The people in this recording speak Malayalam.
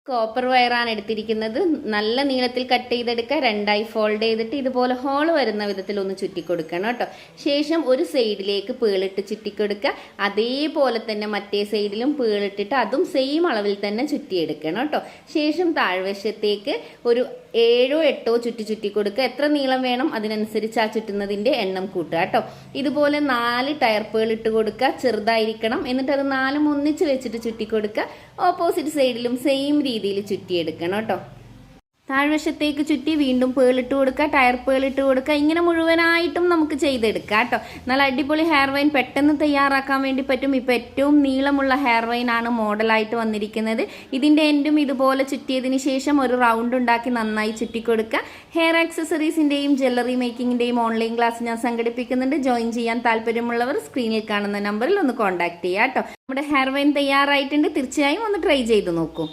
കോപ്പർ വയറാണ് എടുത്തിരിക്കുന്നത്. നല്ല നീളത്തിൽ കട്ട് ചെയ്തെടുക്കുക. രണ്ടായി ഫോൾഡ് ചെയ്തിട്ട് ഇതുപോലെ ഹോൾ വരുന്ന വിധത്തിൽ ഒന്ന് ചുറ്റിക്കൊടുക്കണം കേട്ടോ. ശേഷം ഒരു സൈഡിലേക്ക് പേളിട്ട് ചുറ്റിക്കൊടുക്കുക. അതേപോലെ തന്നെ മറ്റേ സൈഡിലും പേളിട്ടിട്ട് അതും സെയിം അളവിൽ തന്നെ ചുറ്റിയെടുക്കണം കേട്ടോ. ശേഷം താഴ്വശത്തേക്ക് ഒരു 7 8 ചുറ്റി കൊടുക്കുക. എത്ര നീളം വേണം അതിനനുസരിച്ച് ആ ചുറ്റുന്നതിൻ്റെ എണ്ണം കൂട്ടുക കേട്ടോ. ഇതുപോലെ 4 ടയർ പേളിട്ട് കൊടുക്കുക. ചെറുതായിരിക്കണം. എന്നിട്ട് അത് 4 ഒന്നിച്ച് വെച്ചിട്ട് ചുറ്റി കൊടുക്കുക. ഓപ്പോസിറ്റ് സൈഡിലും സെയിം രീതിയിൽ ചുറ്റിയെടുക്കണം കേട്ടോ. താഴ്വശത്തേക്ക് ചുറ്റി വീണ്ടും പേളിട്ട് കൊടുക്കുക. ടയർ പേളിട്ട് കൊടുക്കുക. ഇങ്ങനെ മുഴുവനായിട്ടും നമുക്ക് ചെയ്തെടുക്കാം കേട്ടോ. നല്ല അടിപൊളി ഹെയർ വൈൻ പെട്ടെന്ന് തയ്യാറാക്കാൻ വേണ്ടി പറ്റും. ഇപ്പോൾ ഏറ്റവും നീളമുള്ള ഹെയർ വൈൻ ആണ് മോഡലായിട്ട് വന്നിരിക്കുന്നത്. ഇതിൻ്റെ എൻഡും ഇതുപോലെ ചുറ്റിയതിന് ശേഷം ഒരു റൗണ്ട് ഉണ്ടാക്കി നന്നായി ചുറ്റിക്കൊടുക്കുക. ഹെയർ ആക്സസറീസിൻ്റെയും ജ്വല്ലറി മേക്കിങ്ങിൻ്റെയും ഓൺലൈൻ ക്ലാസ് ഞാൻ സംഘടിപ്പിക്കുന്നുണ്ട്. ജോയിൻ ചെയ്യാൻ താല്പര്യമുള്ളവർ സ്ക്രീനിൽ കാണുന്ന നമ്പറിൽ ഒന്ന് കോൺടാക്ട് ചെയ്യുക കേട്ടോ. നമ്മുടെ ഹെയർ വൈൻ തയ്യാറായിട്ടുണ്ട്. തീർച്ചയായും ഒന്ന് ട്രൈ ചെയ്ത് നോക്കൂ.